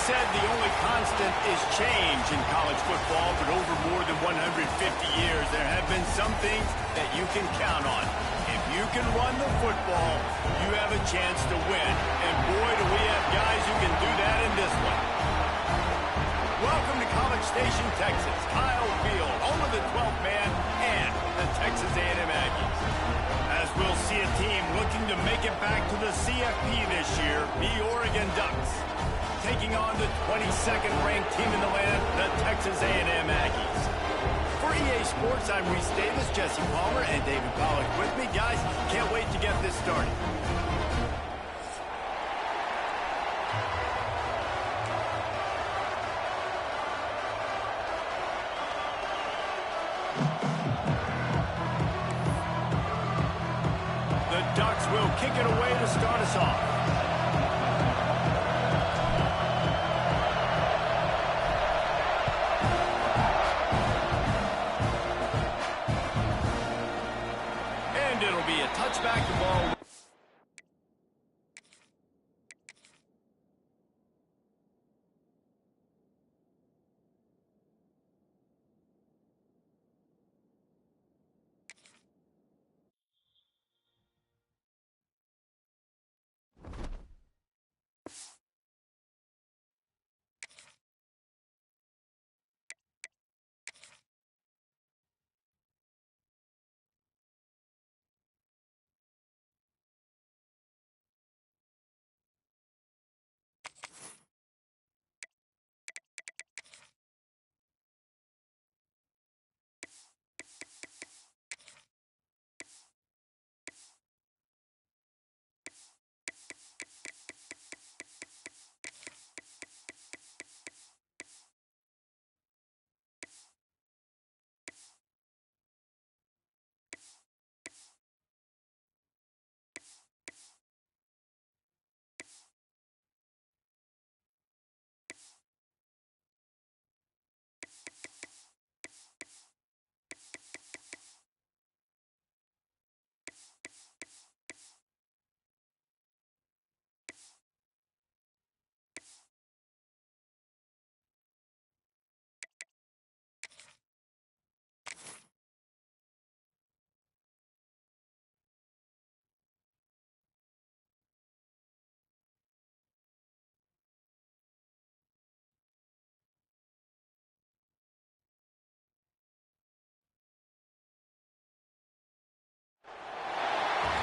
said the only constant is change in college football, but over more than 150 years, there have been some things that you can count on. If you can run the football, you have a chance to win. And boy, do we have guys who can do that in this one. Welcome to College Station, Texas. Kyle Field, home of the 12th man and the Texas A&M Aggies. As we'll see a team looking to make it back to the CFP this year, the Oregon Ducks, taking on the 22nd ranked team in the land, the Texas A&M Aggies. For EA Sports, I'm Reese Davis, Jesse Palmer, and David Pollack with me. Guys, can't wait to get this started. The Ducks will kick it away to start us off. And it'll be a touchback to ball.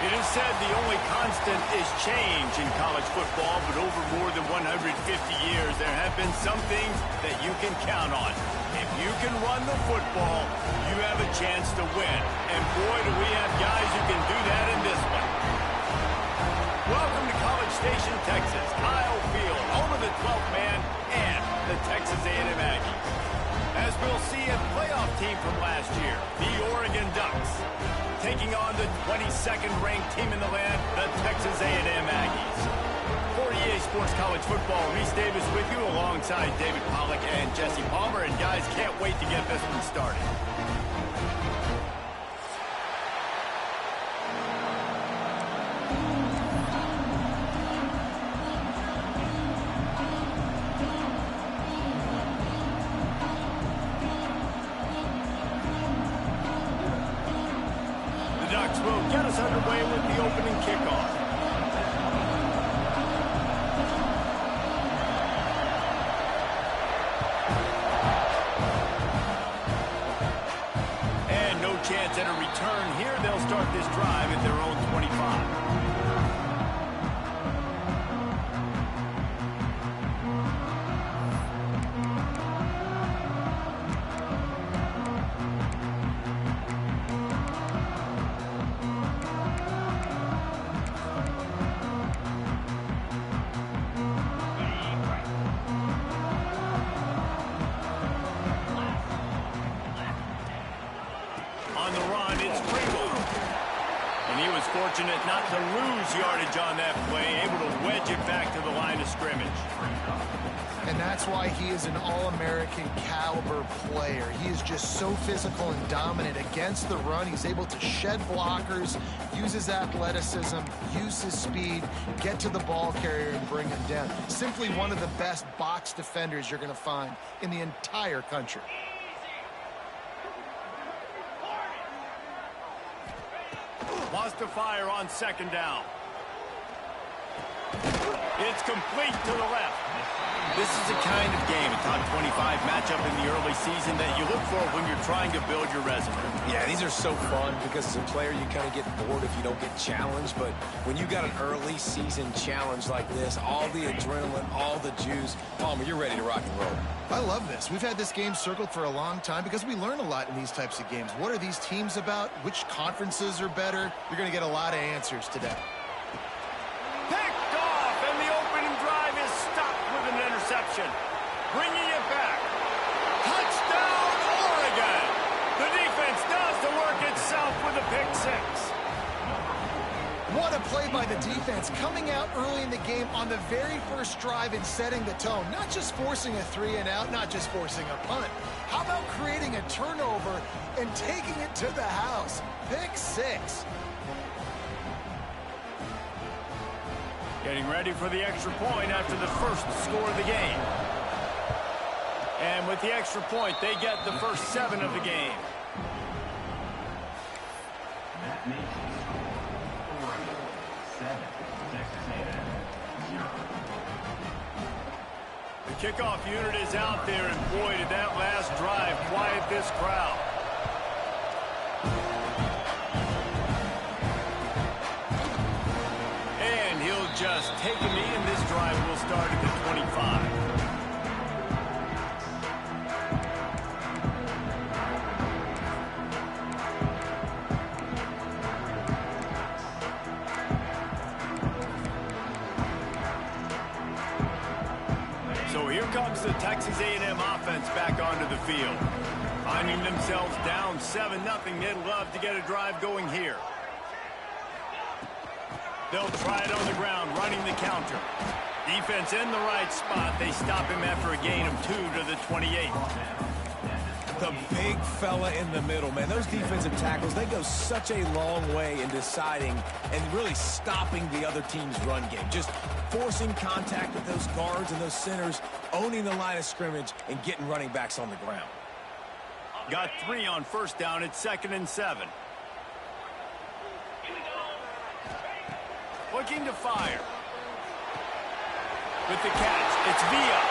It is said the only constant is change in college football, but over more than 150 years, there have been some things that you can count on. If you can run the football, you have a chance to win. And boy, do we have guys who can do that in this one. Welcome to College Station, Texas. Kyle Field, home of the 12th man and the Texas A&M Aggies. As we'll see a playoff team from last year, the Oregon Ducks, taking on the 22nd ranked team in the land, the Texas A&M Aggies. For EA Sports College Football, Reese Davis with you alongside David Pollack and Jesse Palmer. And guys, can't wait to get this one started. Will get us underway with the opening kickoff. And no chance at a return here. They'll start this drive at their own 25. Fortunate not to lose yardage on that play, able to wedge it back to the line of scrimmage. And that's why he is an All-American caliber player. He is just so physical and dominant against the run. He's able to shed blockers, use his athleticism, use his speed, get to the ball carrier and bring him down. Simply one of the best box defenders you're going to find in the entire country. Wants to fire on second down. It's complete to the left. This is the kind of game, a top 25 matchup in the early season that you look for when you're trying to build your resume. Yeah, these are so fun because as a player you kind of get bored if you don't get challenged, but when you got an early season challenge like this, all the adrenaline, all the juice, Palmer, you're ready to rock and roll. I love this. We've had this game circled for a long time because we learn a lot in these types of games. What are these teams about? Which conferences are better? You're going to get a lot of answers today. Picked off, and the opening drive is stopped with an interception. Bringing it back. Touchdown, Oregon! The defense does the work itself with a pick six. What a play by the defense, coming out early in the game on the very first drive and setting the tone. Not just forcing a 3-and-out, not just forcing a punt. How about creating a turnover and taking it to the house? Pick six. Getting ready for the extra point after the first score of the game. And with the extra point, they get the first 7 of the game. That makes it 7, Texas A&M 0. The kickoff unit is out there, and boy, did that last drive quiet this crowd. And he'll just take a knee, and this drive will start at the 25. So here comes the Texas A&M offense back onto the field. Finding themselves down 7-0, they'd love to get a drive going here. They'll try it on the ground, running the counter. Defense in the right spot. They stop him after a gain of 2 to the 28. The big fella in the middle, man. Those defensive tackles, they go such a long way in deciding and really stopping the other team's run game. Just forcing contact with those guards and those centers, owning the line of scrimmage, and getting running backs on the ground. Got 3 on first down. It's 2nd and 7. Looking to fire. With the catch, it's Villa.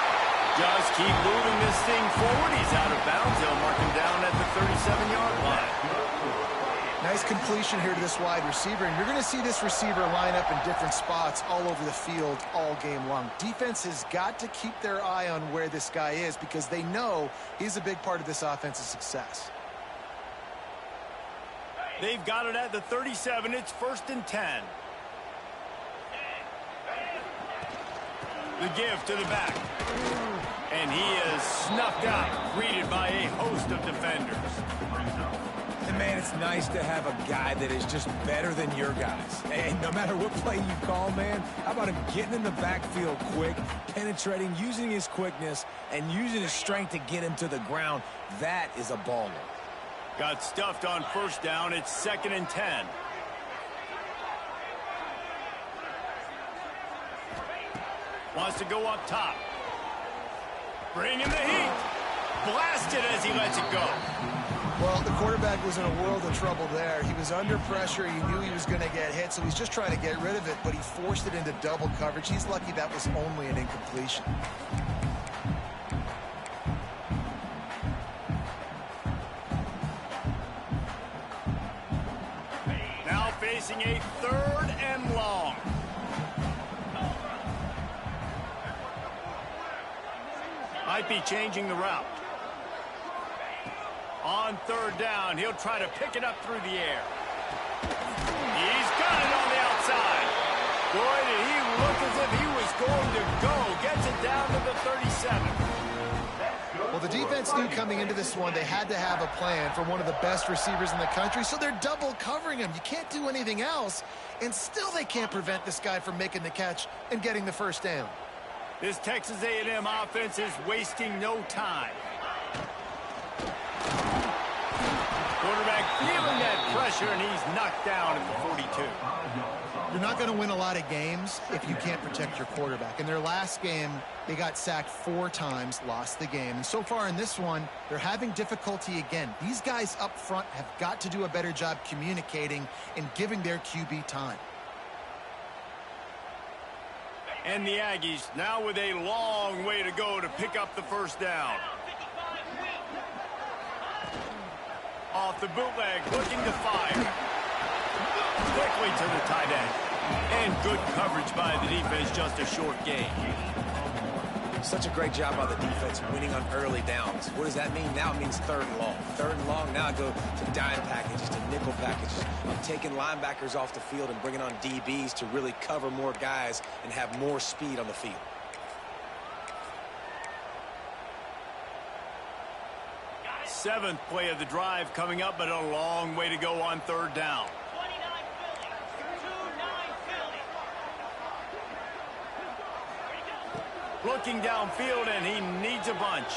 Just keep moving this thing forward. He's out of bounds. They'll mark him down at the 37-yard line. Nice completion here to this wide receiver, and you're going to see this receiver line up in different spots all over the field all game long. Defense has got to keep their eye on where this guy is because they know he's a big part of this offense's success. They've got it at the 37. It's 1st and 10. The give to the back. And he is snuffed out, greeted by a host of defenders. And man, it's nice to have a guy that is just better than your guys. And no matter what play you call, man, how about him getting in the backfield quick, penetrating, using his quickness, and using his strength to get him to the ground. That is a baller. Got stuffed on first down. It's 2nd and 10. Wants to go up top. Bringing the heat. Blasted as he lets it go. Well, the quarterback was in a world of trouble there. He was under pressure. He knew he was going to get hit, so he's just trying to get rid of it, but he forced it into double coverage. He's lucky that was only an incompletion. Now facing a 3rd and long. Might be changing the route. On 3rd down, he'll try to pick it up through the air. He's got it on the outside. Boy, did he look as if he was going to go. Gets it down to the 37. Well, the defense knew coming into this one they had to have a plan for one of the best receivers in the country, so they're double covering him. You can't do anything else, and still they can't prevent this guy from making the catch and getting the first down. This Texas A&M offense is wasting no time. Quarterback feeling that pressure, and he's knocked down at the 42. You're not going to win a lot of games if you can't protect your quarterback. In their last game, they got sacked 4 times, lost the game. And so far in this one, they're having difficulty again. These guys up front have got to do a better job communicating and giving their QB time. And the Aggies now with a long way to go to pick up the first down. Off the bootleg, looking to fire. Quickly to the tight end. And good coverage by the defense, just a short gain. Such a great job by the defense winning on early downs. What does that mean? Now it means 3rd and long. 3rd and long, now I go to dime packages, to nickel packages. I'm taking linebackers off the field and bringing on DBs to really cover more guys and have more speed on the field. Seventh play of the drive coming up, but a long way to go on 3rd down. Looking downfield, and he needs a bunch.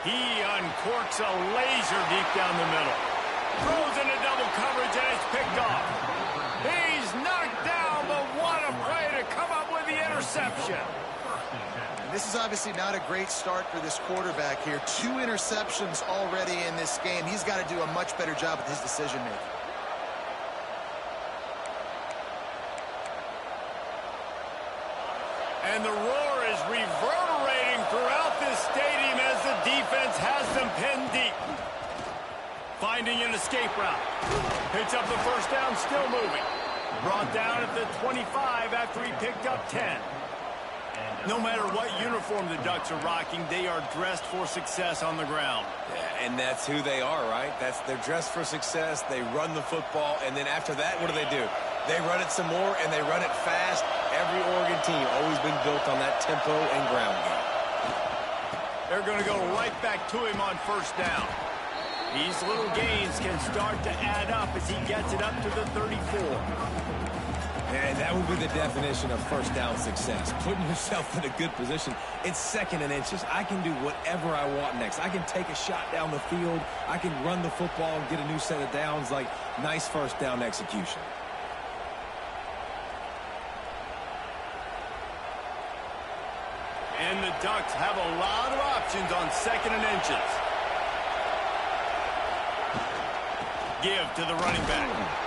He uncorks a laser deep down the middle. Throws into double coverage, and it's picked off. He's knocked down, but what a play to come up with the interception. This is obviously not a great start for this quarterback here. 2 interceptions already in this game. He's got to do a much better job with his decision-making. And the roar is reverberating throughout this stadium as the defense has them pinned deep. Finding an escape route. Picks up the first down, still moving. Brought down at the 25 after he picked up 10. No matter what uniform the Ducks are rocking, they are dressed for success on the ground. Yeah, and that's who they are, right? They're dressed for success. They run the football, and then after that, what do? They run it some more, and they run it fast. Every Oregon team always been built on that tempo and ground game. They're going to go right back to him on first down. These little gains can start to add up as he gets it up to the 34. And that would be the definition of first down success. Putting yourself in a good position. It's 2nd and inches. I can do whatever I want next. I can take a shot down the field. I can run the football and get a new set of downs. Like, nice first down execution. And the Ducks have a lot of options on 2nd and inches. Give to the running back.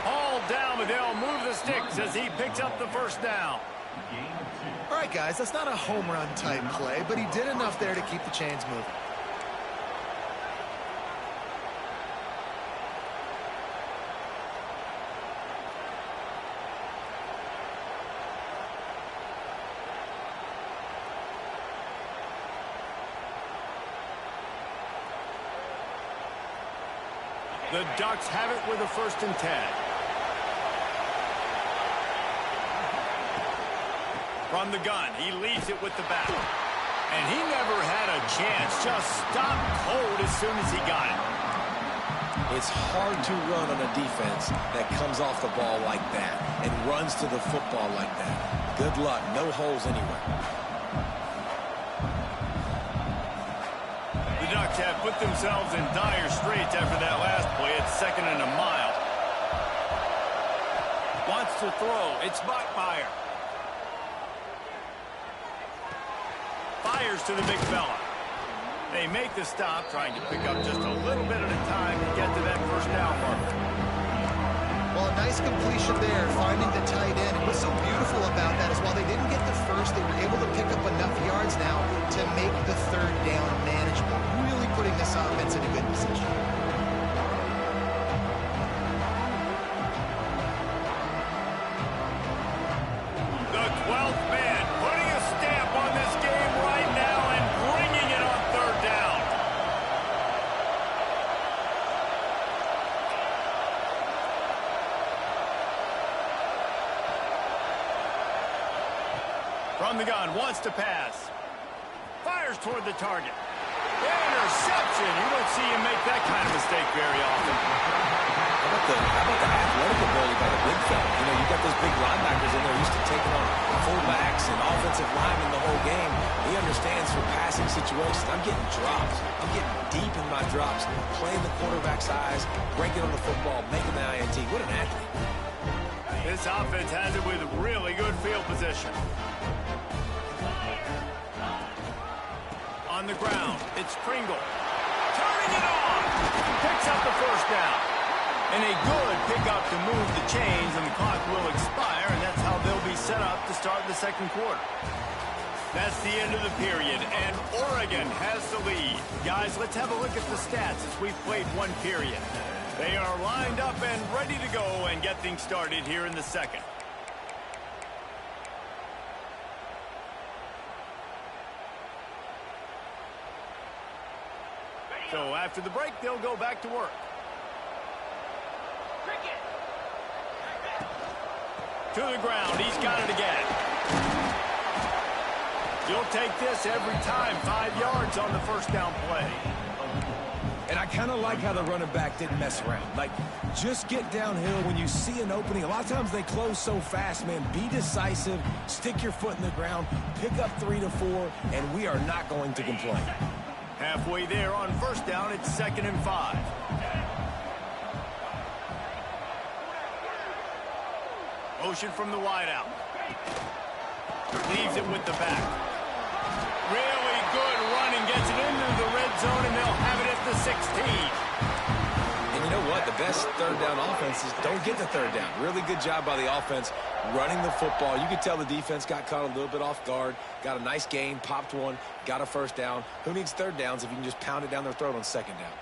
All down, but they'll move the sticks as he picks up the first down. All right, guys, that's not a home run type play, but he did enough there to keep the chains moving. The Ducks have it with a 1st and 10. From the gun, he leaves it with the back. And he never had a chance, just stopped cold as soon as he got it. It's hard to run on a defense that comes off the ball like that and runs to the football like that. Good luck. No holes anywhere. The Ducks have put themselves in dire straits after that last play. It's 2nd and a mile. Wants to throw. It's Bachmeier. Fires to the big fella. They make the stop, trying to pick up just a little bit at a time to get to that first down marker. Well, a nice completion there, finding the tight end. And what's so beautiful about that is while they didn't get the first, they were able to pick up enough yards now to make the 3rd down manageable, really putting this offense in a good position. The 12th man putting a stamp on this game right now and bringing it on 3rd down. From the gun, wants to pass. Fires toward the target. Interception. You don't see him make that kind of mistake very often. How about the athletic ability by the big fella? You know, you got those big linebackers in there used to taking on fullbacks and offensive linemen listen, I'm getting drops. I'm getting deep in my drops, playing the quarterback's eyes, breaking on the football, making the INT. What an athlete. This offense has it with really good field position. On the ground, it's Pringle. Turning it on. Picks up the first down. And a good pickup to move the chains, and the clock will expire, and that's how they'll be set up to start the second quarter. That's the end of the period, and Oregon has the lead. Guys, let's have a look at the stats as we've played one period. They are lined up and ready to go and get things started here in the second. So after the break, they'll go back to work. To the ground, he's got it again. You'll take this every time. 5 yards on the first down play. And I kind of like how the running back didn't mess around. Like, just get downhill when you see an opening. A lot of times they close so fast, man. Be decisive, stick your foot in the ground, pick up 3 to 4, and we are not going to complain. Halfway there on first down, it's 2nd and 5. Motion from the wideout. Leaves it with the back. Really good running, gets it into the red zone, and they'll have it at the 16. And you know what? The best third down offenses don't get the third down. Really good job by the offense running the football. You could tell the defense got caught a little bit off guard, got a nice gain, popped one, got a first down. Who needs third downs if you can just pound it down their throat on second down?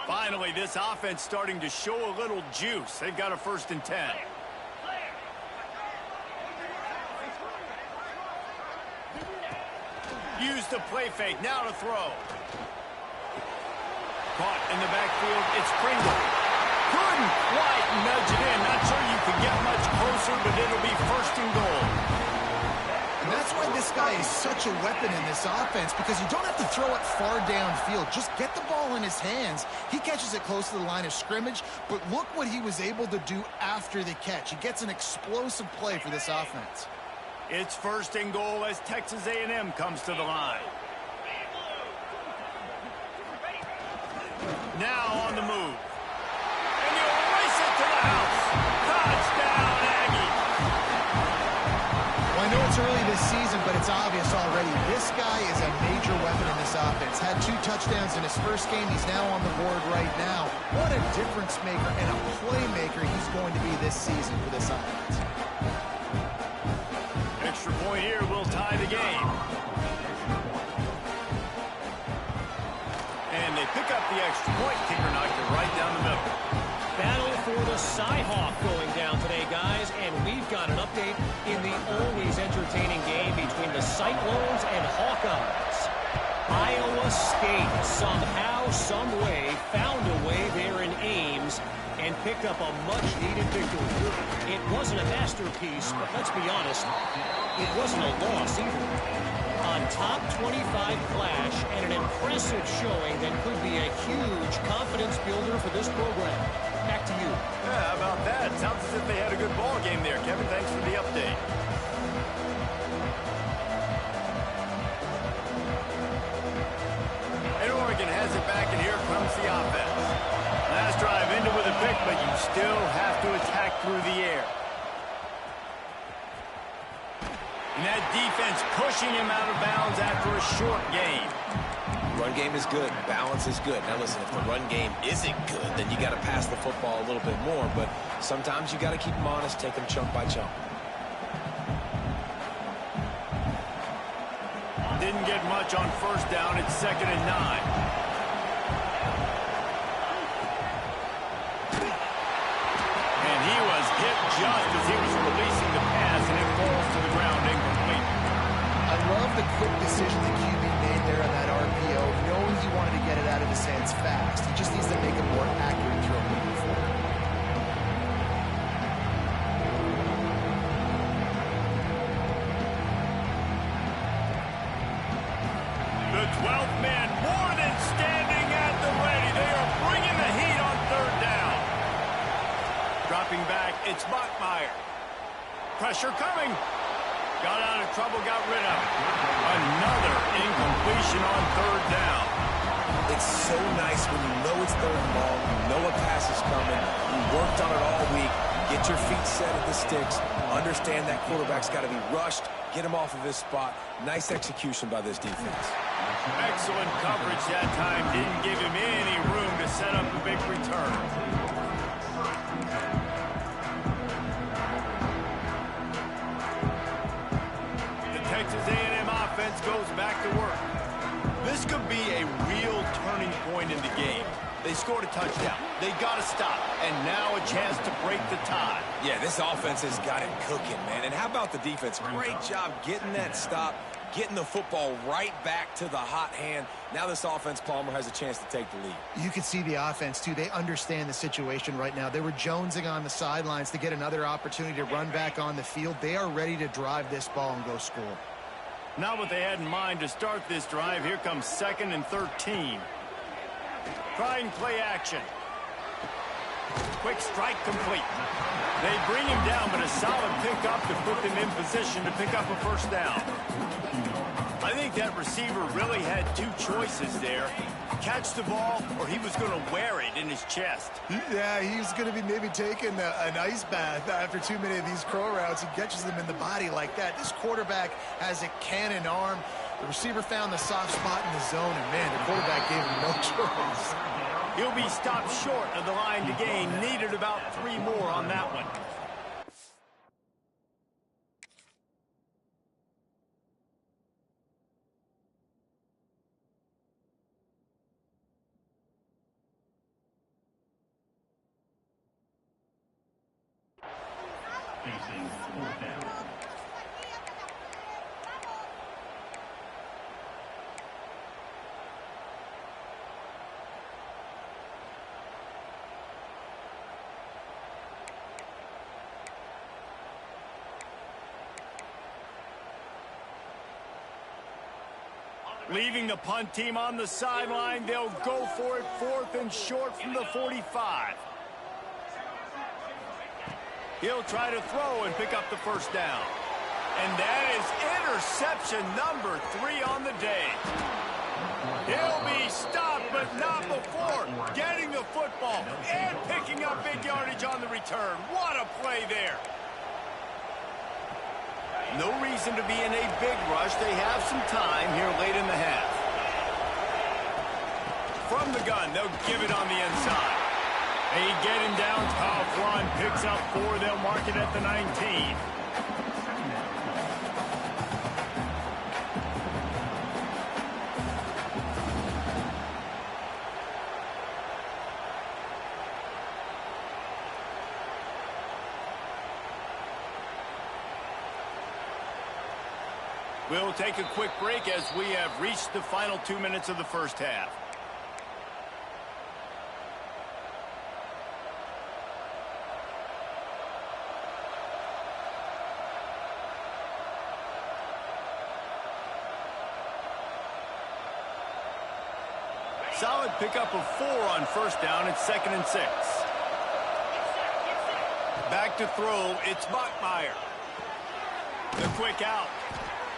Finally, this offense starting to show a little juice. They've got a 1st and 10. Use the play fake. Now to throw. Caught in the backfield. It's Pringle. Couldn't quite nudge it in. Not sure you could get much closer, but it'll be 1st and goal. And that's why this guy is such a weapon in this offense, because you don't have to throw it far downfield. Just get the ball in his hands. He catches it close to the line of scrimmage, but look what he was able to do after the catch. He gets an explosive play for this offense. It's 1st and goal as Texas A&M comes to the line. Now on the move. And you'll race it to the house. Touchdown, Aggie. Well, I know it's early this season, but it's obvious already. This guy is a major weapon in this offense. Had 2 touchdowns in his first game. He's now on the board right now. What a difference maker and a playmaker he's going to be this season for this offense. Extra point here will tie the game. And they pick up the extra point. Kicker knocked it right down the middle. Battle for the Cy-Hawk going down today, guys, and we've got an update in the always entertaining game between the Cyclones and Hawkeyes. Iowa State somehow, some way, found a way there in Ames and picked up a much-needed victory. It wasn't a masterpiece, but let's be honest, it wasn't a loss either. A top 25 clash and an impressive showing that could be a huge confidence builder for this program. Back to you. Yeah, how about that? Sounds as if they had a good ball game there. Kevin, thanks for the update. And Oregon has it back, and here comes the offense. Last drive ended with a pick, but you still have to attack through the air. And that defense pushing him out of bounds after a short game. Run game is good. Balance is good. Now, listen, if the run game isn't good, then you got to pass the football a little bit more. But sometimes you got to keep them honest, take them chunk by chunk. Didn't get much on first down. It's 2nd and 9. Just as he was releasing the pass, and it falls to the ground incomplete. I love the quick decision the QB made there on that RPO, knowing he wanted to get it out of his hands fast. He just needs to make a more accurate throw moving forward. The 12th man more than standing at the ready. They are bringing the heat on 3rd down. Dropping back, it's Bachmeier. Pressure coming. Got out of trouble, got rid of it. Another incompletion on third down. It's so nice when you know it's third and long, you know a pass is coming, you worked on it all week, get your feet set at the sticks, understand that quarterback's got to be rushed, get him off of his spot. Nice execution by this defense. Excellent coverage that time. Didn't give him any room to set up a big return. The Texas A&M offense goes back to work. This could be a real turning point in the game. They scored a touchdown. They got to stop. And now a chance to break the tie. Yeah, this offense has got it cooking, man. And how about the defense? Great job getting that stop, getting the football right back to the hot hand. Now this offense, Palmer, has a chance to take the lead. You can see the offense, too. They understand the situation right now. They were jonesing on the sidelines to get another opportunity to run back on the field. They are ready to drive this ball and go score. Not what they had in mind to start this drive. Here comes 2nd and 13. Trying play action. Quick strike complete. They bring him down, but a solid pickup to put them in position to pick up a first down. I think that receiver really had two choices there. Catch the ball, or he was going to wear it in his chest. Yeah, he's going to be maybe taking an ice bath after too many of these crow routes. He catches them in the body like that. This quarterback has a cannon arm. The receiver found the soft spot in the zone, and, man, the quarterback gave him no choice. He'll be stopped short of the line to gain. Needed about 3 more on that one. Facing 4th down. Leaving the punt team on the sideline. They'll go for it 4th and short from the 45. He'll try to throw and pick up the first down. And that is interception number 3 on the day. He'll be stopped, but not before getting the football and picking up big yardage on the return. What a play there. No reason to be in a big rush. They have some time here late in the half. From the gun, they'll give it on the inside. They get him down. Coughlin picks up 4. They'll mark it at the 19. We'll take a quick break as we have reached the final 2 minutes of the first half. Solid pickup of 4 on first down. It's 2nd and 6. Back to throw. It's Bachmeier. The quick out.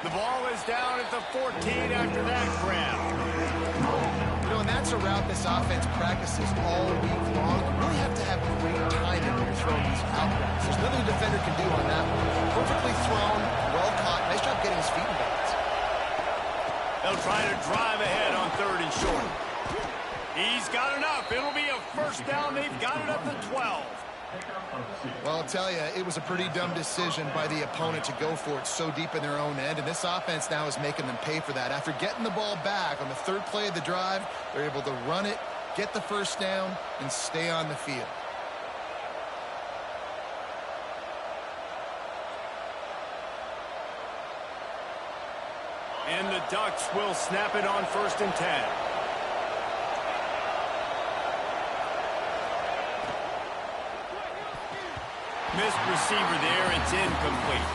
The ball is down at the 14 after that grab. You know, and that's a route this offense practices all week long. You really have to have great timing when you're throwing these out routes. There's nothing a defender can do on that one. Perfectly thrown, well caught. Nice job getting his feet in bounds. They'll try to drive ahead on 3rd and short. He's got enough. It'll be a first down. They've got it up to 12. Well, I'll tell you, it was a pretty dumb decision by the opponent to go for it so deep in their own end, and this offense now is making them pay for that. After getting the ball back on the 3rd play of the drive, they're able to run it, get the first down, and stay on the field. And the Ducks will snap it on 1st and 10. Missed receiver there. It's incomplete.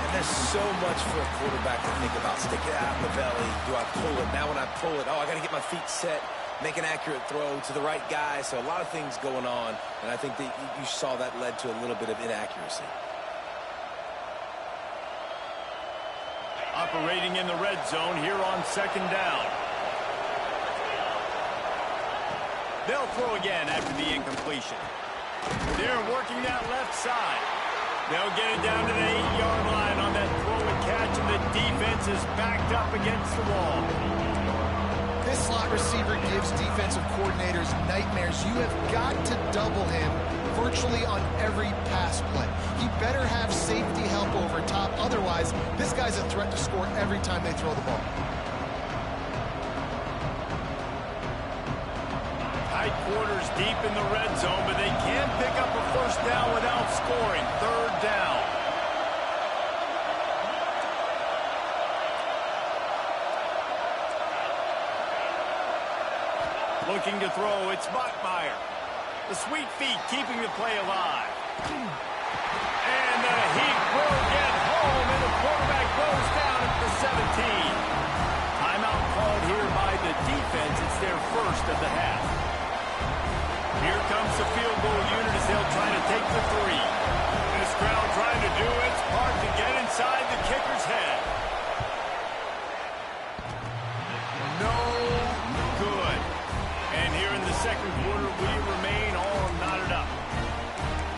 And there's so much for a quarterback to think about. Stick it out in the belly. Do I pull it? Now when I pull it, I got to get my feet set, make an accurate throw to the right guy. So a lot of things going on, and I think that you saw that led to a little bit of inaccuracy. Operating in the red zone here on 2nd down. They'll throw again after the incompletion. They're working that left side. They'll get it down to the 8-yard line on that throw and catch, and the defense is backed up against the wall. This slot receiver gives defensive coordinators nightmares. You have got to double him virtually on every pass play. He better have safety help over top. Otherwise, this guy's a threat to score every time they throw the ball. Tight quarters deep in the red zone, but they can pick up a first down without scoring. 3rd down. Looking to throw, it's Bachmeier. The sweet feet keeping the play alive. And the heat will get home, and the quarterback goes down at the 17. Timeout called here by the defense. It's their first of the half. Here comes the field goal unit as they'll try to take the 3. This crowd trying to do its part to get inside the kicker's head. No good. And here in the 2nd quarter, we remain all knotted up.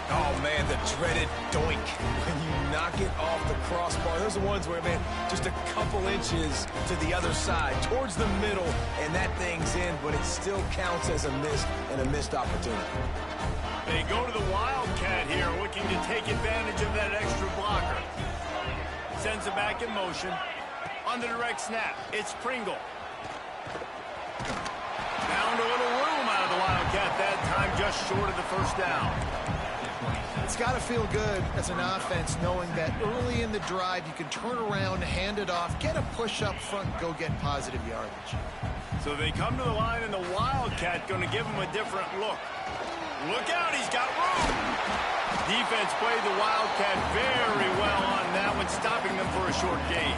Oh, man, the dreaded doink. When you knock it off the crossbar, those are the ones where, man, just a couple inches to the other side, towards the middle, and that thing's in, but it still counts as a miss and a missed opportunity. They go to the Wildcat here, looking to take advantage of that extra blocker. Sends it back in motion. On the direct snap, it's Pringle. Found a little room out of the Wildcat that time, just short of the first down. It's got to feel good as an offense knowing that early in the drive you can turn around, hand it off, get a push up front, go get positive yardage. So they come to the line, and the Wildcat going to give him a different look. Look out, he's got room. Defense played the Wildcat very well on that one, stopping them for a short gain.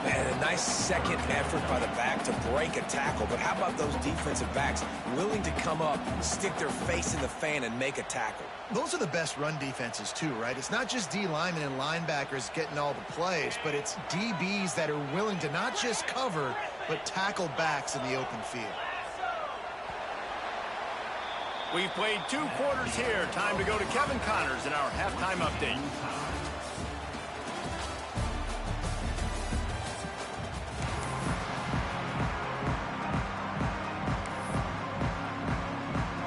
Man, a nice second effort by the back to break a tackle, but how about those defensive backs willing to come up, stick their face in the fan, and make a tackle? Those are the best run defenses too, right? It's not just D linemen and linebackers getting all the plays, but it's DBs that are willing to not just cover, but tackle backs in the open field. We've played 2 quarters here. Time to go to Kevin Connors in our halftime update.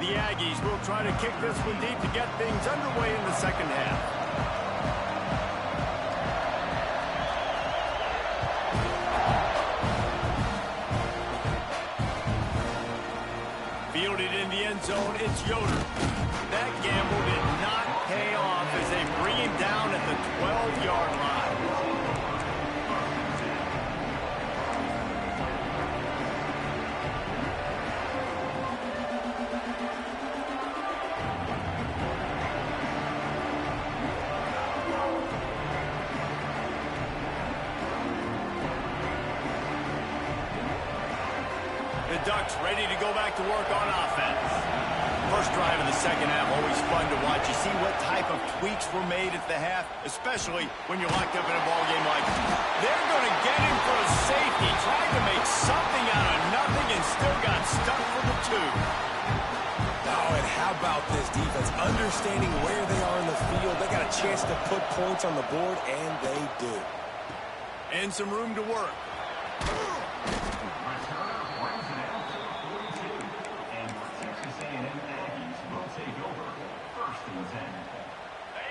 The Aggies will try to kick this one deep to get things underway in the 2nd half. Fielded in the end zone, it's Yoder. That gamble did not pay off as they bring him down at the 12-yard line. The Ducks ready to go back to work on offense. First drive of the 2nd half, always fun to watch. You see what type of tweaks were made at the half, especially when you're locked up in a ball game like this. They're going to get him for a safety, trying to make something out of nothing, and still got stuck for the 2. Oh, and how about this defense? Understanding where they are in the field, they got a chance to put points on the board, and they do. And some room to work.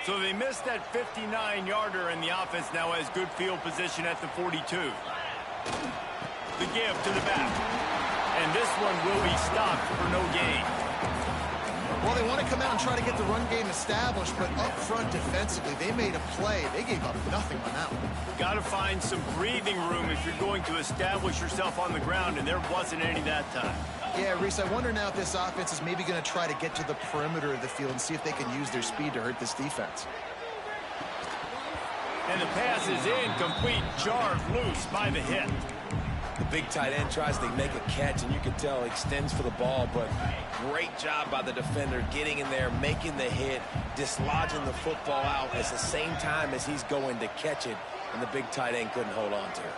So they missed that 59-yarder, and the offense now has good field position at the 42. The give to the back. And this one will be stopped for no gain. Well, they want to come out and try to get the run game established, but up front defensively, they made a play. They gave up nothing on that one. Got to find some breathing room if you're going to establish yourself on the ground, and there wasn't any that time. Yeah, Reese, I wonder now if this offense is maybe going to try to get to the perimeter of the field and see if they can use their speed to hurt this defense. And the pass is incomplete, jarred loose by the hit. The big tight end tries to make a catch, and you can tell extends for the ball, but great job by the defender getting in there, making the hit, dislodging the football out at the same time as he's going to catch it and the big tight end couldn't hold on to it.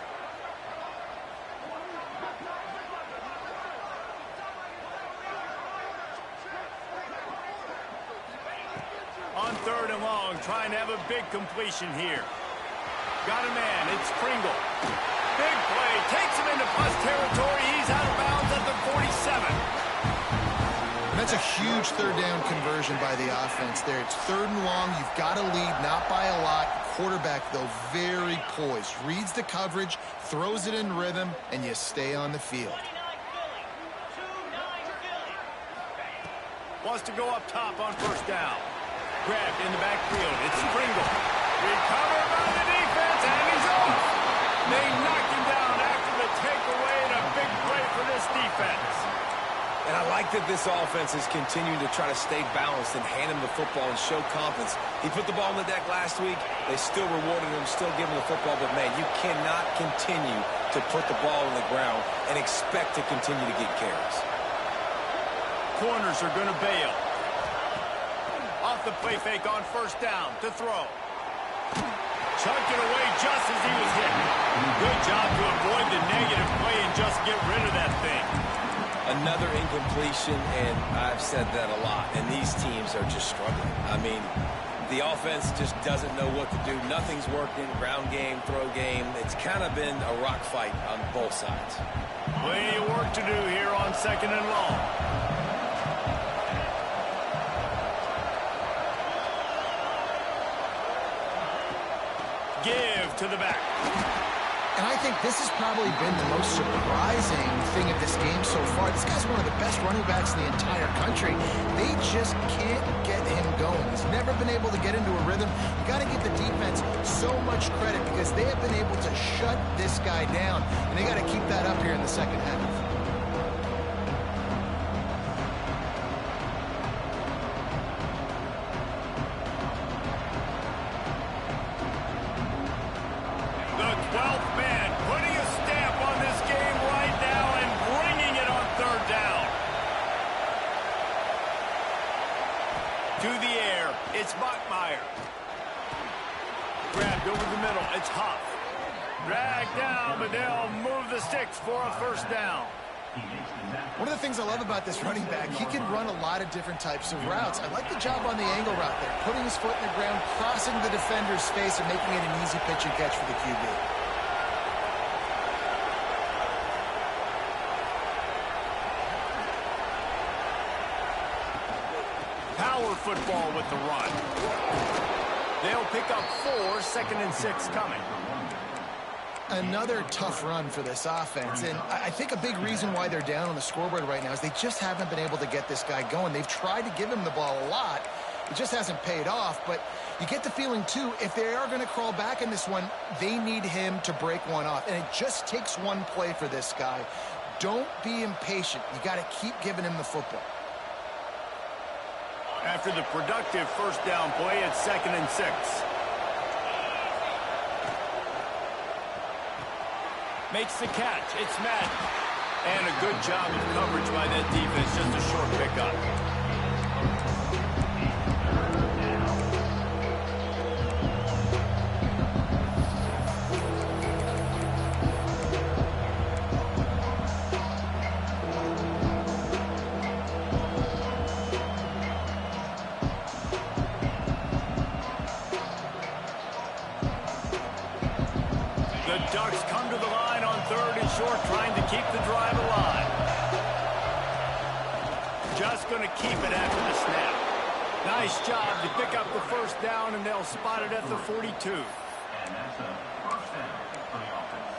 On 3rd and long, trying to have a big completion here. Got a man, it's Pringle. Big play, takes him into plus territory. He's out of bounds at the 47. And that's a huge 3rd down conversion by the offense there. It's 3rd and long. You've got to lead, not by a lot. Quarterback, though, very poised. Reads the coverage, throws it in rhythm, and you stay on the field. Wants to go up top on 1st down. Grabbed in the backfield. It's Pringle. Recovered by the defense, and he's off. They knocked him down after the takeaway, and a big play for this defense. And I like that this offense is continuing to try to stay balanced and hand him the football and show confidence. He put the ball on the deck last week. They still rewarded him, still giving him the football. But, man, you cannot continue to put the ball on the ground and expect to continue to get carries. Corners are going to bail. Off the play fake on 1st down to throw. Chucked it away just as he was hit. Good job to avoid the negative play and just get rid of that thing. Another incompletion, and I've said that a lot, and these teams are just struggling. I mean, the offense just doesn't know what to do. Nothing's working. Ground game, throw game. It's kind of been a rock fight on both sides. Plenty of work to do here on 2nd and long. Give to the back. And I think this has probably been the most surprising thing of this game so far. This guy's one of the best running backs in the entire country. They just can't get him going. He's never been able to get into a rhythm. You got to give the defense so much credit because they have been able to shut this guy down. And they got to keep that up here in the 2nd half. To the air, it's Bachmeier. Grabbed over the middle, it's Huff. Dragged down, but they'll move the sticks for a 1st down. One of the things I love about this running back, he can run a lot of different types of routes. I like the job on the angle route there, putting his foot in the ground, crossing the defender's face, and making it an easy pitch and catch for the QB. Power football with the run. They'll pick up 4, 2nd and 6 coming. Another tough run for this offense, and I think a big reason why they're down on the scoreboard right now is they just haven't been able to get this guy going. They've tried to give him the ball a lot. It just hasn't paid off, but you get the feeling, too, if they are going to crawl back in this one, they need him to break one off, and it just takes one play for this guy. Don't be impatient. You got to keep giving him the football. After the productive 1st down play, it's 2nd and 6. Makes the catch. It's Madden. And a good job of coverage by that defense. Just a short pickup. The Ducks come to the line on 3rd and short, trying to keep the drive alive. Just going to keep it after the snap. Nice job to pick up the 1st down, and they'll spot it at the 42. And that's a 1st down for the offense.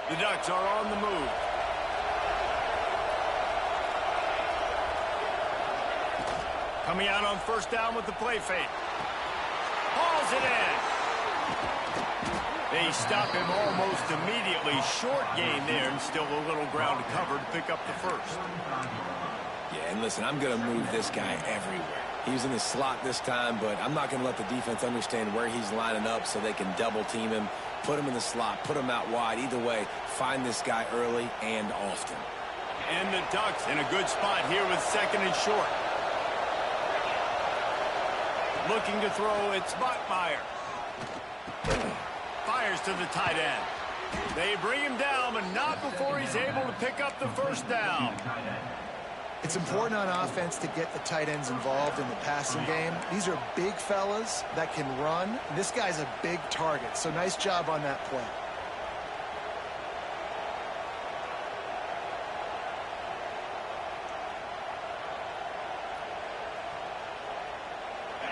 The Ducks are on the move. Coming out on 1st down with the play fake. Hauls it in. They stop him almost immediately. Short gain there, and still a little ground to cover to pick up the 1st. Yeah, and listen, I'm going to move this guy everywhere. He was in the slot this time, but I'm not going to let the defense understand where he's lining up so they can double team him, put him in the slot, put him out wide. Either way, find this guy early and often. And the Ducks in a good spot here with second and short. Looking to throw, it's Bachmeier. Fires to the tight end. They bring him down, but not before he's able to pick up the first down. It's important on offense to get the tight ends involved in the passing game. These are big fellas that can run. This guy's a big target, so nice job on that play.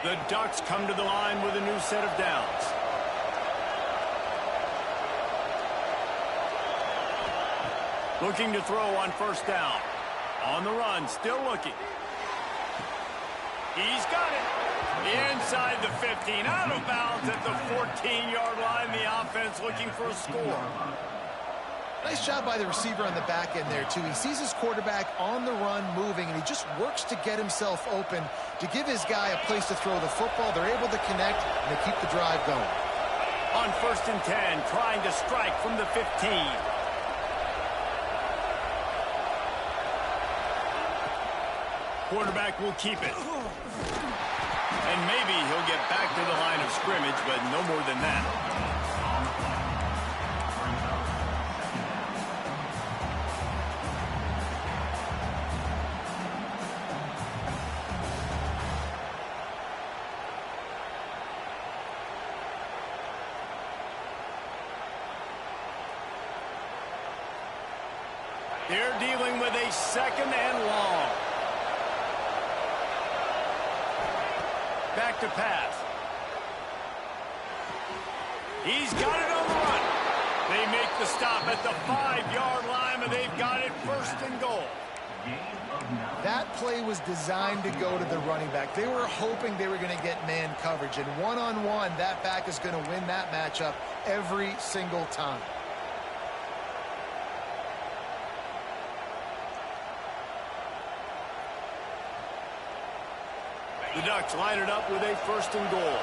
The Ducks come to the line with a new set of downs. Looking to throw on first down. On the run, still looking. He's got it. Inside the 15, out of bounds at the 14-yard line. The offense looking for a score. Nice job by the receiver on the back end there, too. He sees his quarterback on the run moving, and he just works to get himself open to give his guy a place to throw the football. They're able to connect, and they keep the drive going. On first and 10, trying to strike from the 15. Quarterback will keep it. And maybe he'll get back to the line of scrimmage, but no more than that. They're dealing with a second and long. Back to pass. He's got it on the run. They make the stop at the 5-yard line, and they've got it first and goal. That play was designed to go to the running back. They were hoping they were going to get man coverage, and one-on-one, that back is going to win that matchup every single time. The Ducks line it up with a first and goal.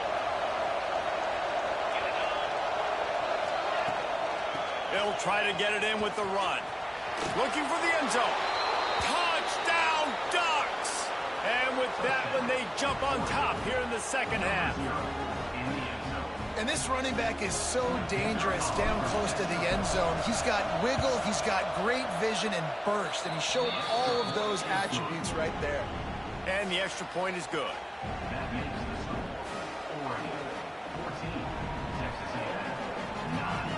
They'll try to get it in with the run. Looking for the end zone. Touchdown, Ducks! And with that one, they jump on top here in the second half. And this running back is so dangerous down close to the end zone. He's got wiggle, he's got great vision and burst, and he showed all of those attributes right there. And the extra point is good. That makes the score 14, Texas A&M 9.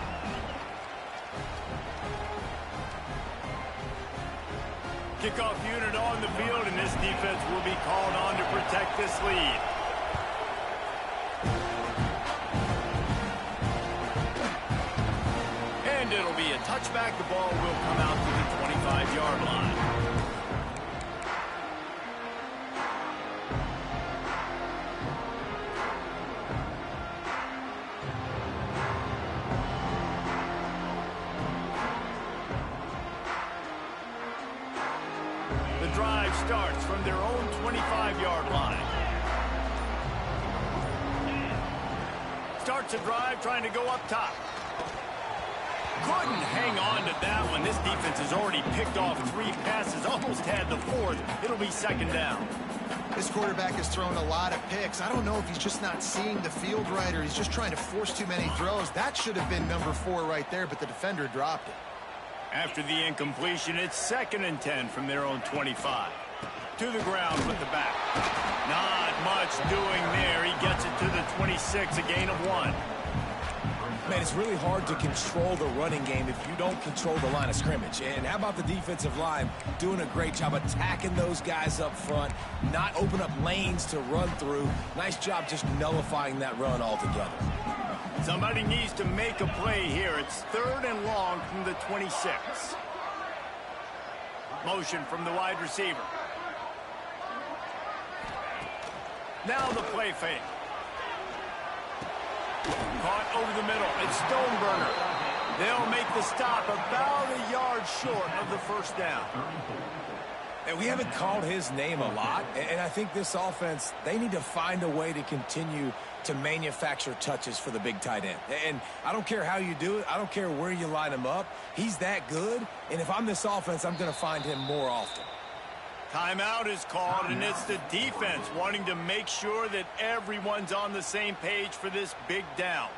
Kickoff unit on the field, and this defense will be called on to protect this lead. And it'll be a touchback. The ball will come out to the 25-yard line. The drive starts from their own 25-yard line. Starts a drive trying to go up top. Couldn't hang on to that one. This defense has already picked off 3 passes, almost had the 4th. It'll be second down. This quarterback has thrown a lot of picks. I don't know if he's just not seeing the field right or he's just trying to force too many throws. That should have been number 4 right there, but the defender dropped it. After the incompletion, it's second and 10 from their own 25. To the ground with the back. Not much doing there. He gets it to the 26, a gain of 1. Man, it's really hard to control the running game if you don't control the line of scrimmage. And how about the defensive line doing a great job attacking those guys up front, not open up lanes to run through. Nice job just nullifying that run altogether. Somebody needs to make a play here. It's third and long from the 26. Motion from the wide receiver. Now the play fake. Caught over the middle. It's Stoneburner. They'll make the stop about a yard short of the first down. And we haven't called his name a lot, and I think this offense, they need to find a way to continue to manufacture touches for the big tight end. And I don't care how you do it. I don't care where you line him up. He's that good, and if I'm this offense, I'm going to find him more often. Timeout is called, and it's the defense wanting to make sure that everyone's on the same page for this big down.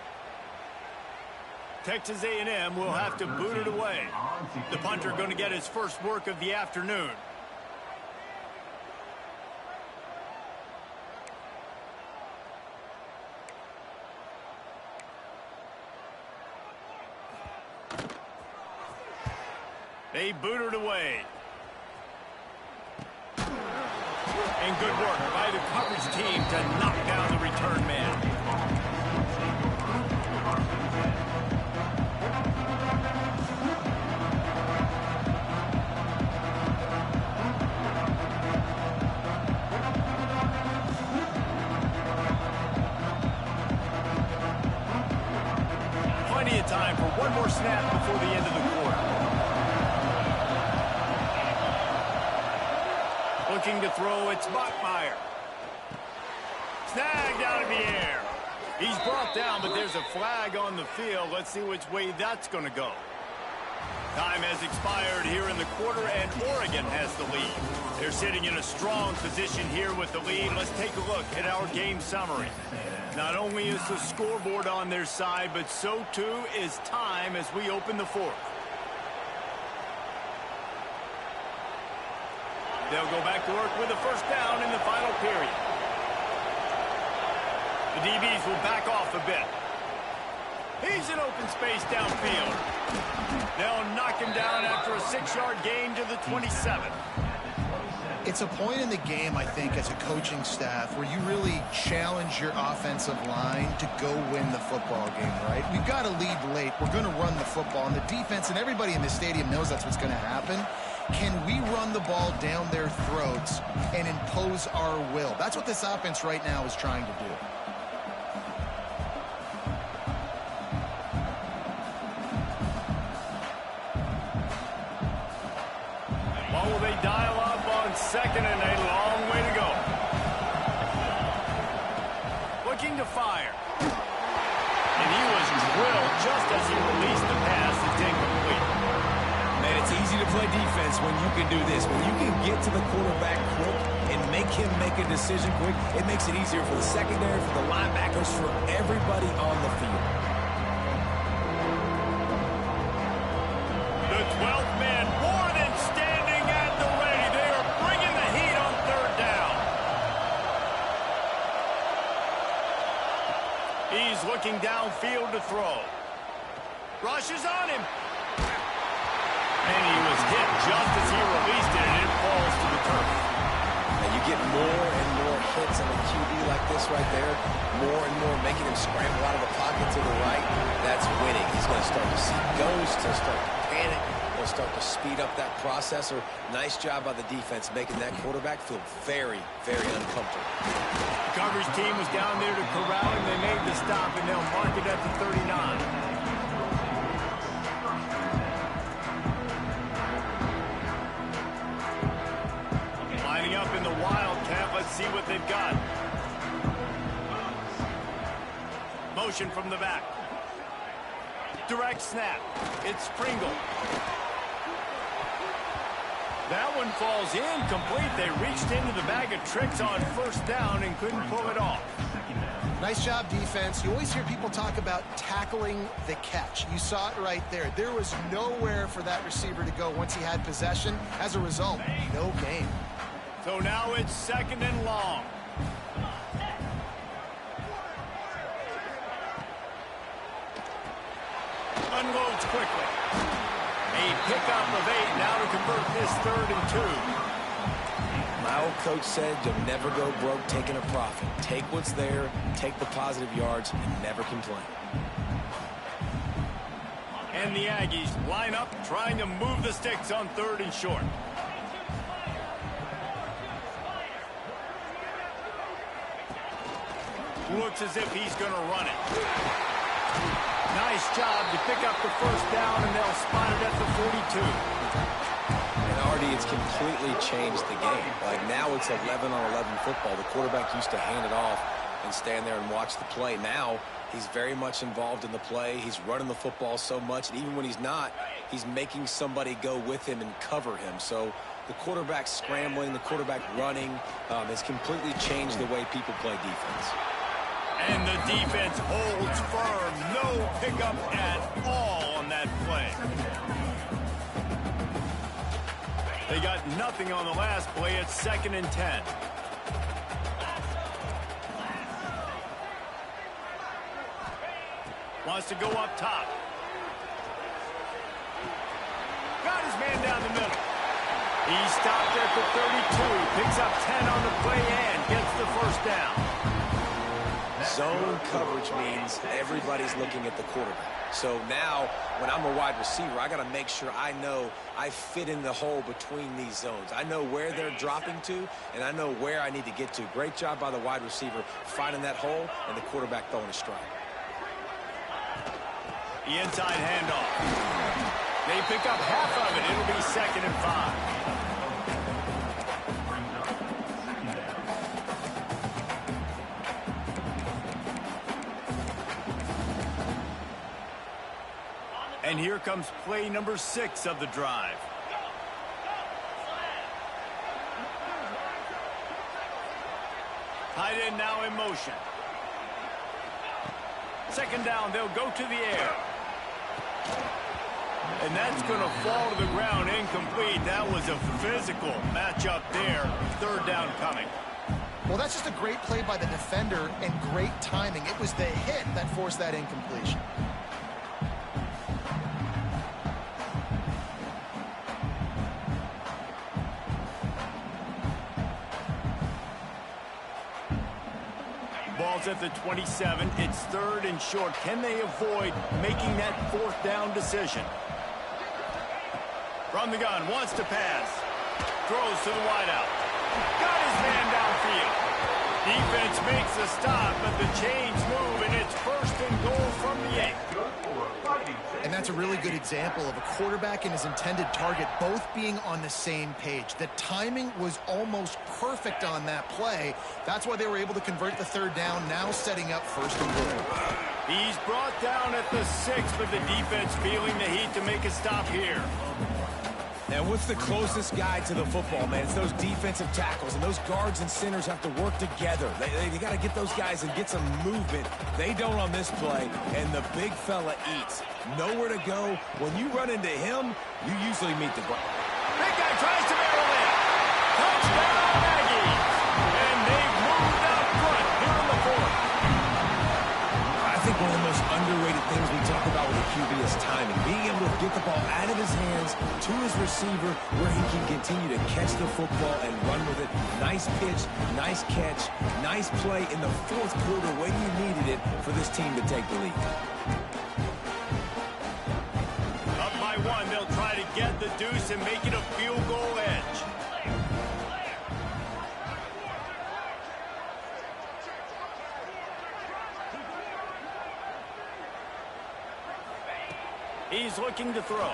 Texas A&M will have to boot it away. The punter going to get his first work of the afternoon. They booted away. And good work by the coverage team to knock down the return man. Plenty of time for one more snap before the end of the quarter. Looking to throw, it's Bachmeier. Snagged out of the air. He's brought down, but there's a flag on the field. Let's see which way that's going to go. Time has expired here in the quarter, and Oregon has the lead. They're sitting in a strong position here with the lead. Let's take a look at our game summary. Not only is the scoreboard on their side, but so too is time as we open the fourth. They'll go back to work with a first down in the final period. The DBs will back off a bit. He's in open space downfield. They'll knock him down after a 6-yard gain to the 27. It's a point in the game, I think, as a coaching staff where you really challenge your offensive line to go win the football game, right? We've got to lead late. We're going to run the football. And the defense and everybody in the stadium knows that's what's going to happen. Can we run the ball down their throats and impose our will? That's what this offense right now is trying to do. What will they dial up on second and a long way to go? Looking to fire. And he was drilled just as he released the pass. It's incomplete. Man, it's easy to play defense when you can do this. When you can get to the quarterback quick and make him make a decision quick, it makes it easier for the secondary, for the linebackers, for everybody on the field. The 12th man more than standing at the ready. They are bringing the heat on third down. He's looking downfield to throw. Rushes on him. And he was hit just as he released it, and it falls to the turf. And you get more and more hits on a QB like this right there, more and more making him scramble out of the pocket to the right. That's winning. He's going to start to see ghosts. He'll start to panic. He'll start to speed up that process. Nice job by the defense making that quarterback feel very, very uncomfortable. The coverage team was down there to corral him. They made the stop, and they'll mark it at the 39. Up in the Wildcat. Let's see what they've got. Motion from the back. Direct snap. It's Pringle. That one falls incomplete. They reached into the bag of tricks on first down and couldn't pull it off. Nice job, defense. You always hear people talk about tackling the catch. You saw it right there. There was nowhere for that receiver to go once he had possession. As a result, no gain. So now it's second and long. Unloads quickly. A pickup of 8 now to convert this 3rd and 2. My old coach said you'll never go broke taking a profit. Take what's there, take the positive yards, and never complain. And the Aggies line up trying to move the sticks on 3rd and short. Looks as if he's going to run it. Nice job to pick up the first down, and they'll spot it at the 42. And our Andy, it's completely changed the game. Like, now it's 11-on-11 football. The quarterback used to hand it off and stand there and watch the play. Now he's very much involved in the play. He's running the football so much, and even when he's not, he's making somebody go with him and cover him. So the quarterback scrambling, the quarterback running has completely changed the way people play defense. And the defense holds firm. No pickup at all on that play. They got nothing on the last play. It's 2nd and 10. Wants to go up top. Got his man down the middle. He stopped at the 32. Picks up 10 on the play and gets the first down. Zone coverage means everybody's looking at the quarterback. So now, when I'm a wide receiver, I got to make sure I know I fit in the hole between these zones. I know where they're dropping to, and I know where I need to get to. Great job by the wide receiver finding that hole, and the quarterback throwing a strike. The inside handoff. They pick up half of it. It'll be 2nd and 5. And here comes play number 6 of the drive. Tight end now in motion. 2nd down, they'll go to the air. And that's going to fall to the ground incomplete. That was a physical matchup there. 3rd down coming. Well, that's just a great play by the defender and great timing. It was the hit that forced that incompletion. Ball's at the 27. It's 3rd and short. Can they avoid making that 4th down decision? From the gun, wants to pass. Throws to the wideout. Got his man downfield. Defense makes a stop, but the chains move, and it's 1st and goal from the 8. And that's a really good example of a quarterback and his intended target both being on the same page. The timing was almost perfect on that play. That's why they were able to convert the 3rd down, now setting up 1st and goal. He's brought down at the 6, but the defense feeling the heat to make a stop here. And what's the closest guy to the football, man? It's those defensive tackles, and those guards and centers have to work together. They got to get those guys and get some movement. They don't on this play, and the big fella eats. Nowhere to go. When you run into him, you usually meet the ground. Big guy tries to barrel in. Touchdown, Aggies. And they've moved out front here in the 4th. I think one of the most underrated things we talk about with a QB is timing. Being able to get the ball out of his hands to his receiver where he can continue to catch the football and run with it. Nice pitch, nice catch, nice play in the 4th quarter when you needed it for this team to take the lead. Up by 1, they'll try to get the deuce and make it a field goal edge. He's looking to throw.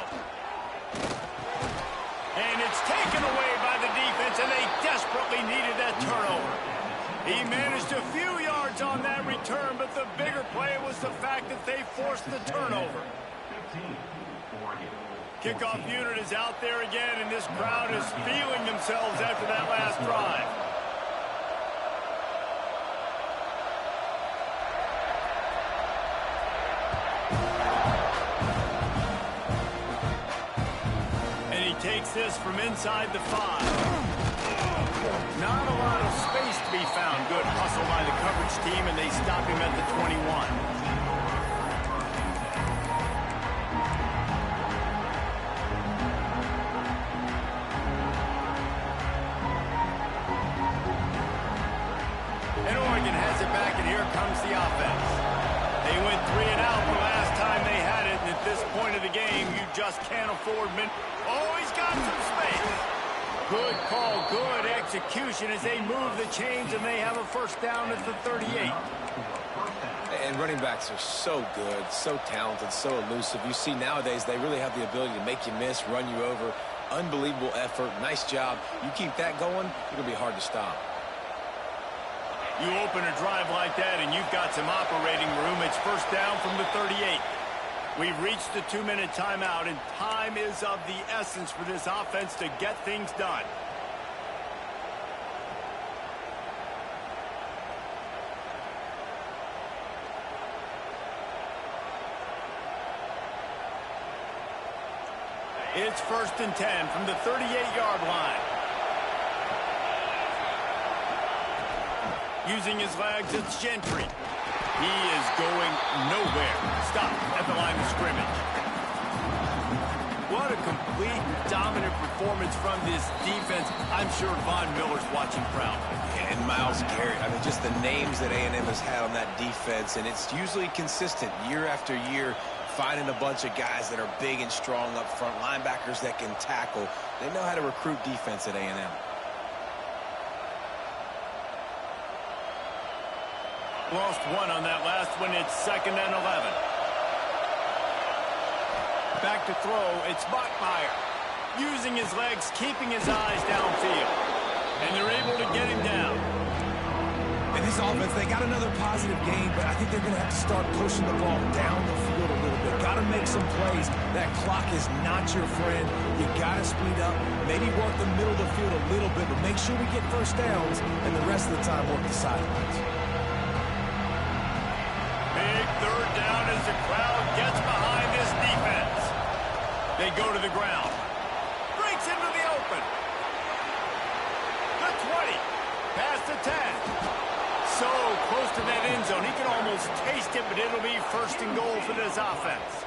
And it's taken away by the defense, and they desperately needed that turnover. He managed a few yards on that return, but the bigger play was the fact that they forced the turnover. Kickoff unit is out there again, and this crowd is feeling themselves after that last drive. Takes this from inside the 5. Not a lot of space to be found. Good hustle by the coverage team, and they stop him at the 21. And Oregon has it back, and here comes the offense. They went 3 and out the last time they had it, and at this point of the game, you just can't afford Oh, he's got some space. Good call, good execution as they move the chains, and they have a 1st down at the 38. And running backs are so good, so talented, so elusive. You see nowadays they really have the ability to make you miss, run you over. Unbelievable effort. Nice job. You keep that going, it'll be hard to stop. You open a drive like that and you've got some operating room. It's first down from the 38. We've reached the 2-minute timeout, and time is of the essence for this offense to get things done. It's first and 10 from the 38-yard line. Using his legs, it's Gentry. He is going nowhere. Stop at the line of scrimmage. What a complete, dominant performance from this defense. I'm sure Von Miller's watching proudly. And Myles Garrett, I mean, just the names that A&M has had on that defense, and it's usually consistent year after year, finding a bunch of guys that are big and strong up front, linebackers that can tackle. They know how to recruit defense at A&M. Lost one on that last one. It's 2nd and 11. Back to throw. It's Bachmeier. Using his legs, keeping his eyes downfield. And they're able to get him down. And this offense, they got another positive game, but I think they're going to have to start pushing the ball down the field a little bit. Got to make some plays. That clock is not your friend. You got to speed up. Maybe work the middle of the field a little bit, but make sure we get first downs, and the rest of the time work the sidelines. Big third down as the crowd gets behind this defense. They go to the ground. Breaks into the open. The 20. Past the 10. So close to that end zone. He can almost taste it, but it'll be first and goal for this offense.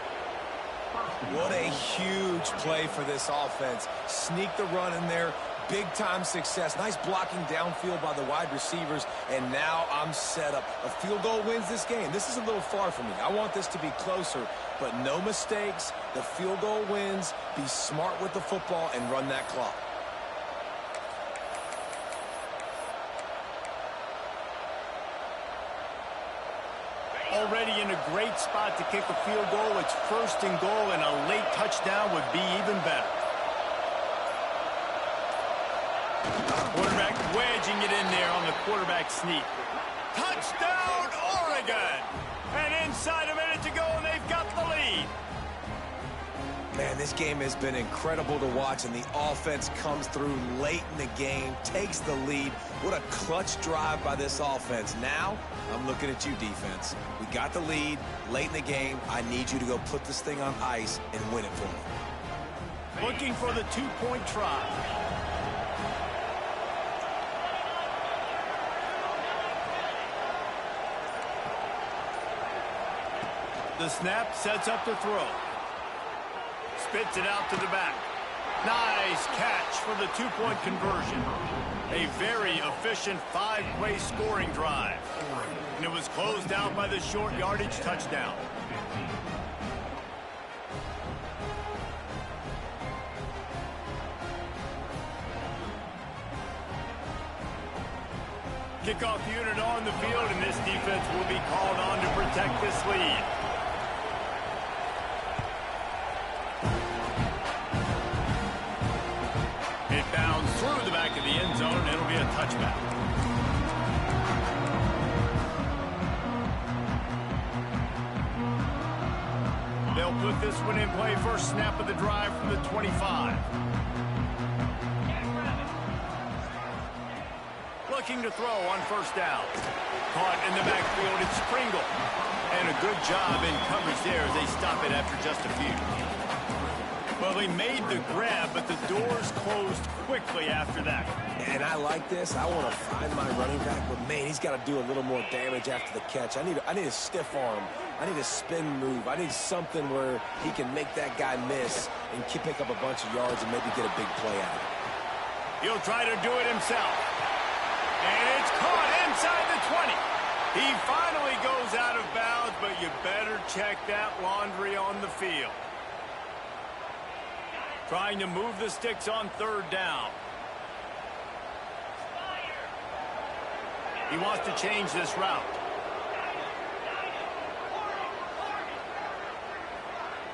What a huge play for this offense. Sneak the run in there. Big-time success. Nice blocking downfield by the wide receivers, and now I'm set up. A field goal wins this game. This is a little far for me. I want this to be closer, but no mistakes. The field goal wins. Be smart with the football and run that clock. Already in a great spot to kick a field goal. It's first and goal, and a late touchdown would be even better. Quarterback wedging it in there on the quarterback sneak. Touchdown, Oregon! And inside a minute to go, and they've got the lead. Man, this game has been incredible to watch, and the offense comes through late in the game, takes the lead. What a clutch drive by this offense. Now, I'm looking at you, defense. We got the lead late in the game. I need you to go put this thing on ice and win it for me. Looking for the 2-point try. The snap sets up the throw. Spits it out to the back. Nice catch for the 2-point conversion. A very efficient 5-play scoring drive. And it was closed out by the short yardage touchdown. Kickoff unit on the field, and this defense will be called on to protect this lead. It bounds through the back of the end zone, and it'll be a touchback. They'll put this one in play. First snap of the drive from the 25. Looking to throw on first down. Caught in the backfield, it's Pringle. And a good job in coverage there as they stop it after just a few. Well, he made the grab, but the doors closed quickly after that. And I like this. I want to find my running back, but, man, he's got to do a little more damage after the catch. I need a stiff arm. I need a spin move. I need something where he can make that guy miss and pick up a bunch of yards and maybe get a big play out of it. He'll try to do it himself. And it's caught inside the 20. He finally goes out of bounds, but you better check that laundry on the field. Trying to move the sticks on third down. He wants to change this route.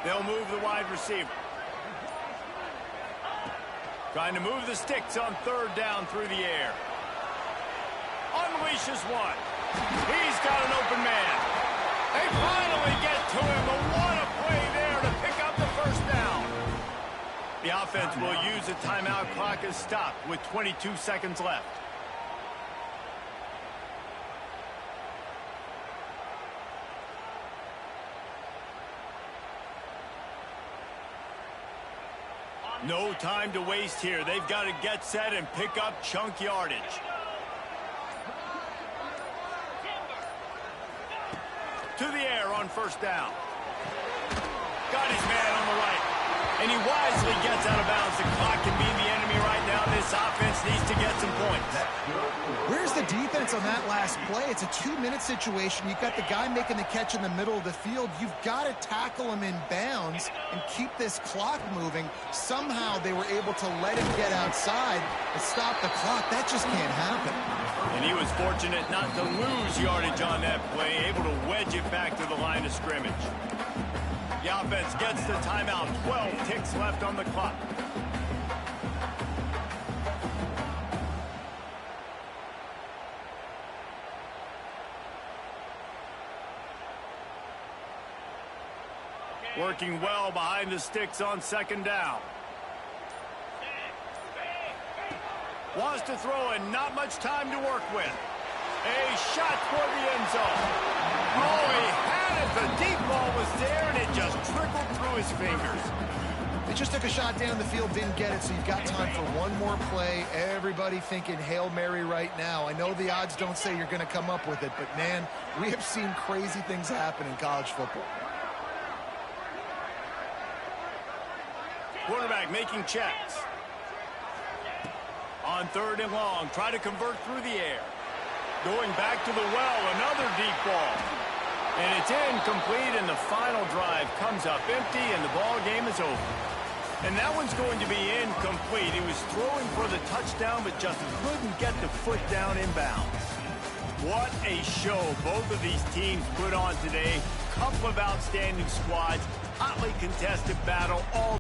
They'll move the wide receiver. Trying to move the sticks on third down through the air. Unleashes one. He's got an open man. They finally get to him, but what a play there to pick up the first down. The offense will use a timeout. Clock is stopped with 22 seconds left. No time to waste here. They've got to get set and pick up chunk yardage. To the air on first down. Got his man on the right. And he wisely gets out of bounds. The clock can be the enemy right now. This offense needs to get some points. Where's the defense on that last play? It's a 2-minute situation. You've got the guy making the catch in the middle of the field. You've got to tackle him in bounds and keep this clock moving. Somehow they were able to let him get outside and stop the clock. That just can't happen. And he was fortunate not to lose yardage on that play, able to wedge it back to the line of scrimmage. The offense gets the timeout. 12 ticks left on the clock. Working well behind the sticks on second down. Wants to throw and not much time to work with. A shot toward the end zone. Oh, he had it. The deep ball was there, and it just trickled through his fingers. They just took a shot down the field, didn't get it, so you've got time for one more play. Everybody thinking Hail Mary right now. I know the odds don't say you're going to come up with it, but, man, we have seen crazy things happen in college football. Quarterback making checks. On third and long, try to convert through the air. Going back to the well, another deep ball. And it's incomplete, and the final drive comes up empty, and the ball game is over. And that one's going to be incomplete. He was throwing for the touchdown, but just couldn't get the foot down in bounds. What a show both of these teams put on today. Couple of outstanding squads, hotly contested battle all